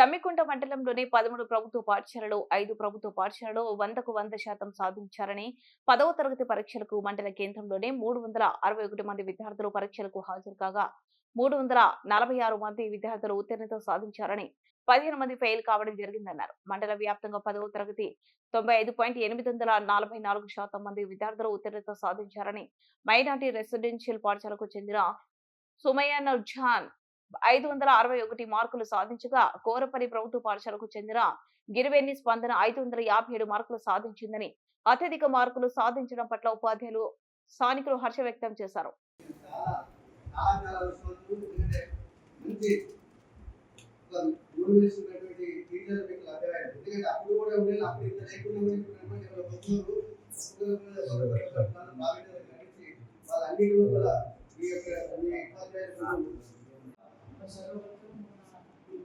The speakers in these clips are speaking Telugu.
జమ్మికుంట మండలంలోని 13 ప్రభుత్వ పాఠశాలలో 5 ప్రభుత్వ పాఠశాలలో 100కు 100% సాధించారని 10వ తరగతి పరీక్షలకు మండల కేంద్రంలోనే 361 మంది విద్యార్థులు పరీక్షలకు హాజరు కాగా 346 మంది విద్యార్థులు ఉత్తీర్ణత సాధించారని 15 మంది ఫెయిల్ కావడం జరిగిందన్నారు. మండల వ్యాప్తంగా 10వ తరగతి 95.844% మంది విద్యార్థులు ఉత్తీర్ణత సాధించారని మైనార్టీ రెసిడెన్షియల్ పాఠశాలకు చెందిన సుమయ్య జాన్ 561 మార్కులు సాధించగా కోరపల్లి ప్రభుత్వ పాఠశాలకు చెందిన గిరివేణి స్పందన 557 మార్కులు సాధించిందని, అత్యధిక మార్కులు సాధించడం పట్ల ఉపాధ్యాయులు స్థానికులు హర్ష వ్యక్తం చేశారు.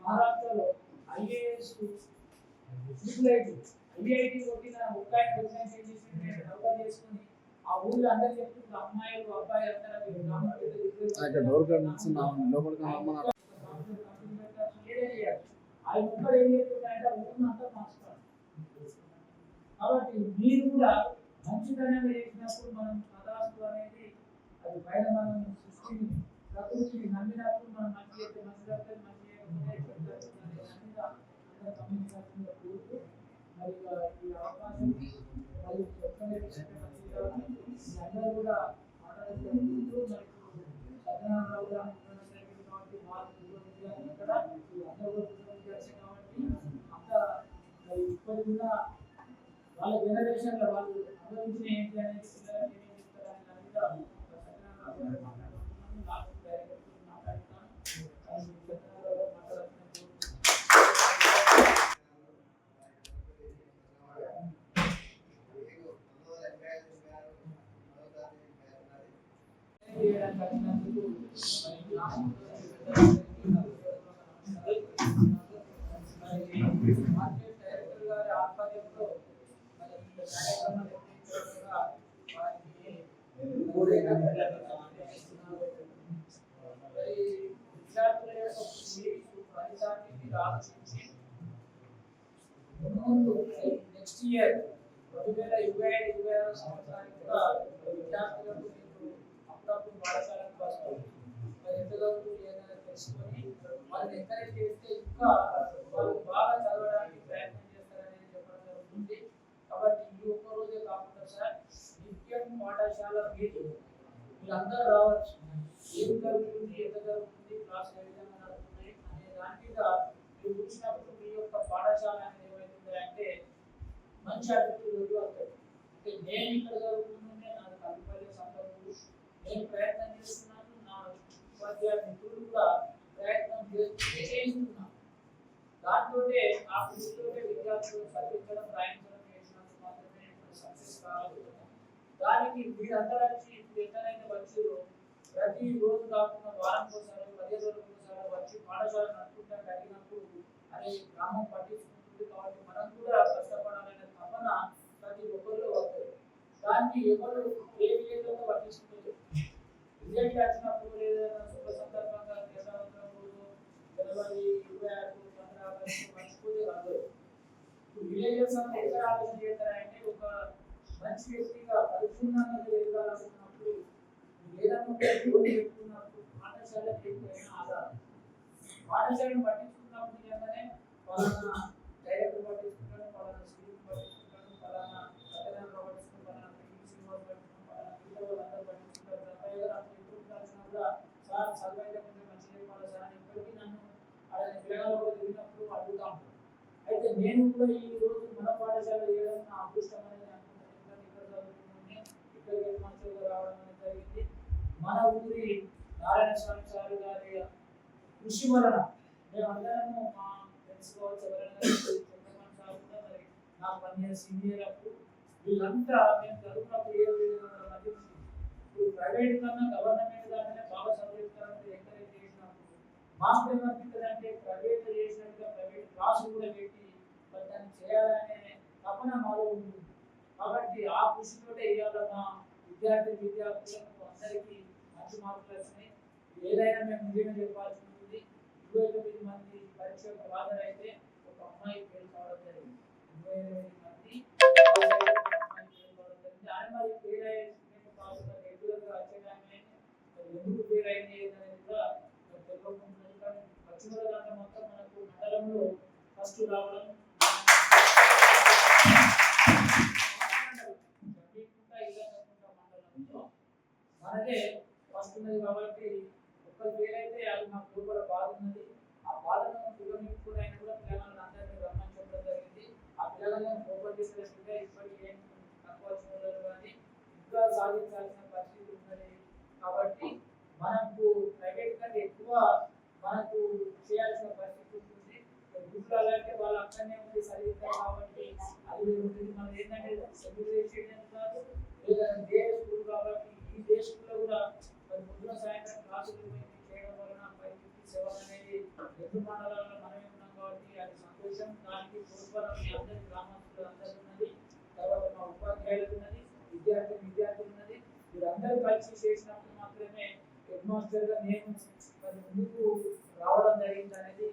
మహారాష్ట్రలో ఐఏఎస్ ఐఐటి కొట్టిన ఒక్కాయ ప్రెసిడెంట్ ఏం చేసింది డెవలప్ చేసుకుని ఆ ఊళ్ళో అందరూ చెప్తుంది అమ్మాయిలు అబ్బాయిలు అందరూ ఏం చేస్తుందంటే ఊరినంతా మార్చుకోవాలి. కాబట్టి మీరు కూడా మంచితనంగా చేసినప్పుడు మనం కథాస్తు అనేది అది పైన మనం సృష్టిని ప్రకృతిని నమ్మినప్పుడు మనం మంచి అయితే మంచి జరుగుతుంది, మంచి మరి ఈ అవకాశం మరి అందరూ కూడా మాట్లాడుతూ మరి సత్యనారాయణరావు గారు కాబట్టి అంత మరి ఇప్పటికున్న వాళ్ళ జనరేషన్ లో వాళ్ళు అనుభవించిన ఏంటి అనేది పిల్లలకి ఏం చెప్తారనే దాని మీద సత్యనారాయణరావు గారు మాట్లాడుతున్నాను. నాకు డైరెక్టర్ మాట్లాడుతున్నాను. నెక్స్ట్ ఇయర్ 2025-26 సంవత్సరానికి కూడా విద్యార్థులకు అప్పుడప్పుడు పాఠశాలకు వస్తుంది. మరి ఎంతగా ఏదైనా తెలుసుకొని వాళ్ళని ఎంకరేజ్ చేస్తే ఇంకా వాళ్ళు బాగా చదవడానికి ప్రయత్నం చేస్తారని చెప్పడం జరుగుతుంది. కాబట్టి ఈ ఒక్క రోజే కాకుండా సార్ నిత్యం పాఠశాల మీటింగ్ వీళ్ళందరూ రావచ్చు, ఏం జరుగుతుంది, ఎంత జరుగుతుంది, క్లాస్ ఏ విధంగా నడుస్తున్నాయి అనే దాని మీద మీరు చూసినప్పుడు మీ యొక్క పాఠశాల అనేది ఏమైతుంది అంటే మంచి అభివృద్ధి అవుతుంది. అంటే నేను ఇక్కడ జరుగుతుందంటే నాకు అభిప్రాయ సందర్భాలు నేను ప్రయత్నం చేస్తున్నాను, నా ఉపాధ్యాయ మిత్రులు కూడా ప్రయత్నం చేస్తున్నాను. దాంతో ఆ కృషితో విద్యార్థులు చదివించడం రాయించడం చేసినందుకు మాత్రమే సక్సెస్ కావాలి. దానికి మీరందరూ వచ్చి ఇప్పుడు ఎక్కడైతే వచ్చారో ప్రతి రోజు కాకుండా వారంకోసారి 15 రోజులకోసారి వచ్చి పాఠశాల నడుపుకుంటానికి అడిగినప్పుడు అనే గ్రామం పట్టించుకుంటుంది. కాబట్టి మనం కూడా కష్టపడాలనే తపన ప్రతి ఒక్కరిలో వస్తుంది. దాన్ని ఎవరు ఏ విధంగా పట్టించుకోలేదు. రిజల్ట్ వచ్చినప్పుడు ఏదైనా శుభ సందర్భంగా దేశావంతరం రోజు జనవరి 26 మర్చిపోతే కాదు. ఇప్పుడు విలేజెస్ అంతా ఎక్కడ ఆలోచన చేస్తారంటే ఒక మంచి వ్యక్తిగా పరిపూర్ణంగా ఎదగాలనుకున్నప్పుడు ఏదైనా పెట్టుకున్నప్పుడు పాఠశాలకు ఎక్కువైనా ఆధారం. పాఠశాలను పట్టించుకున్నప్పుడు నిజంగానే పలానా డైరెక్టర్ పట్టించుకుంటాను, పలానా స్కూల్ పట్టించుకుంటాను, పలానా సత్యనారాయణ పట్టించుకుంటాను, పలానా శ్రీనివాస్ పట్టించుకుంటాను, పలానా మిగతా వాళ్ళందరూ పట్టించుకుంటారు. అబ్బాయి గారు అప్పుడు ఎప్పుడు కలిసినా కూడా సార్ చదువైతే కొంచెం మంచిగా చెప్పాలి సార్ అని ఇప్పటికీ నన్ను ఆయన పిల్లలు తిరిగినప్పుడు అడుగుతా ఉంటాను. అయితే నేను కూడా ఈ రోజు మన పాఠశాల చేయడం నా అదృష్టం అనేది అనుకుంటున్నాను. ఇక్కడ చదువుకుంటే ఇక్కడికి మంచిగా రావడం అనేది జరిగింది. మన ఊరి నారాయణ స్వామి సార్ గారి కృషి వలన మేమందరము మా ఫ్రెండ్స్ కావచ్చు ఎవరైనా చంద్రమోహన్ సార్ కూడా మరి నాకు 1 ఇయర్ సీనియర్ అప్పుడు వీళ్ళంతా మేము చదువుకున్నప్పుడు 700 మంది ఇప్పుడు ప్రైవేట్ కన్నా గవర్నమెంట్ దాంట్లోనే బాగా చదివిస్తారంటే ఎంకరేజ్ చేసినప్పుడు మాకు ఏమనిపిస్తుందంటే ప్రైవేట్ చేసినట్టుగా ప్రైవేట్ క్లాసులు కూడా పెట్టి మరి దాన్ని చేయాలనే తపన మాలో ఉంటుంది. కాబట్టి ఆ కృషితోటే ఇవాళ మా విద్యార్థులకు అందరికీ మంచి మార్కులు వచ్చినాయి. ఏదైనా మేము నిజంగా చెప్పాల్సి ఉంటుంది. 29 మంది పరీక్ష హాజరైతే ఒక అమ్మాయి ఫెయిల్ కావడం జరిగింది. 28 మంది హాజరైతే ఒక అమ్మాయి ఫెయిల్ కావడం జరిగింది. ఆమె మరి ఫెయిల్ అయ్యే స్టూడెంట్ కాదు కదా, రెగ్యులర్గా వచ్చేదాన్ని మరి ఎందుకు ఫెయిల్ అయింది అనేది కూడా మరి తెలియకుంటున్నది. కానీ వచ్చిన దాంట్లో మొత్తం మనకు మండలంలో ఫస్ట్ రావడం మండలంలో మనదే ఫస్ట్ ఉన్నది. కాబట్టి ఒక్కరు ఫెయిల్ అయితే అది మాకు లోపల బాధ ఉన్నది. ఆ బాధను దిగమింపుకునైనా కూడా పిల్లలను అందరినీ రమ్మని చెప్పడం జరిగింది. ఆ పిల్లలను ఓపెన్ చేసేటట్టుగా ఇప్పటికీ ఏం తక్కువ వచ్చిన కానీ ఇంకా సాధించాల్సిన పరిస్థితి ఉన్నది. కాబట్టి మనకు ప్రైవేట్ కంటే ఎక్కువ మనకు చేయాల్సిన పరిస్థితి ఉంటుంది. గ్రూపులు అలాంటి వాళ్ళు అక్కడనే ఉండి చదివిస్తారు కాబట్టి అది ఉంటుంది. మనం ఏంటంటే సెగ్రిగేషన్ కాదు, లేదా డే స్కూల్ కాబట్టి ఈ డే స్కూల్లో కూడా మరి పొద్దున సాయంత్రం క్లాసులు చేయడం వలన 557 అనేది 2 మండలాల్లో మనమే ఉన్నాం కాబట్టి అది సంతోషం. దానికి ప్రోత్సాహం మీ అందరి గ్రామస్తులు అందరూ ఉన్నది. తర్వాత మా ఉపాధ్యాయులకు ఉన్నది, విద్యార్థులు ఉన్నది. వీరందరూ కలిసి చేసినప్పుడు మాత్రమే హెడ్ మాస్టర్గా నేను మరి ముందుకు రావడం జరిగింది అనేది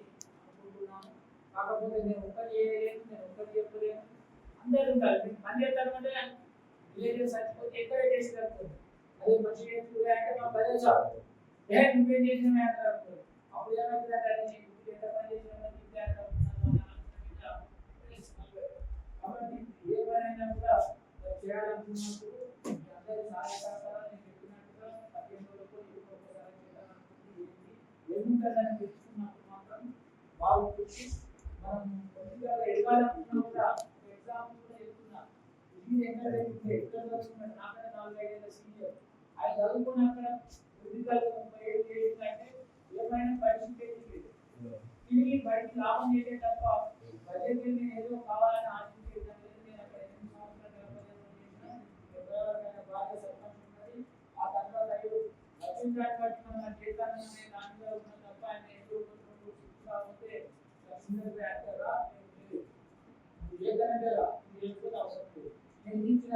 అనుకుంటున్నాను. కాకపోతే నేను ఒక్కటి చేయలేను, నేను ఒక్కటి చెప్పలేను. అందరూ ఉండాలి. మీరు పని చేస్తారంటే విలేజెస్ చచ్చిపోతే ఎక్కడ చేసి కలుగుతుంది. అదే మంచి చేస్తున్నా అంటే మా పదే చాలు నువ్వేం చేసినా అంటారు. అప్పుడు ఏమైతుందంటే అది నీకు ఎంత పని చేసినా కాబట్టి ఏ పనైనా కూడా చేయాలనుకున్నప్పుడు అందరి సహాయ సహకారాలు నేను చెప్పినట్టుగా 15 రోజులకు ఒక్కొక్కసారి చేయాలనుకుంటే ఏముంటుందని తెలుసుకున్నప్పుడు మాత్రం బాగుంటుంది. మనం కొద్దిగా ఎదగాలనుకున్నా కూడా ఎగ్జామ్ కూడా వెళ్తున్నా ఇది ఎక్కడ చదువుకున్నాడు నాకన్నా 4-5 ఏళ్ళ సీనియర్ ఆయన చదువుకుని అక్కడ పొలిటికల్ 37 చేసిందంటే ఏమైనా పరిస్థితి లేదు. తిరిగి బయటికి లాభం చేసే తప్ప బడ్జెట్ నేను ఏదో కావాలని ఆశించేదాన్ని లేదు. నేను అక్కడ 8 సంవత్సరాలు చేసిన బాగా సర్పంచ్ ఉన్నది. ఆ తర్వాత వచ్చిన దాన్ని బట్టి మనం చేస్తానని దాని మీద ఉన్న తప్ప ఆయన ఏదో కాకపోతే సింగల్ యాక్టరా ఏదంటే అవసరం లేదు. నేను ఇచ్చిన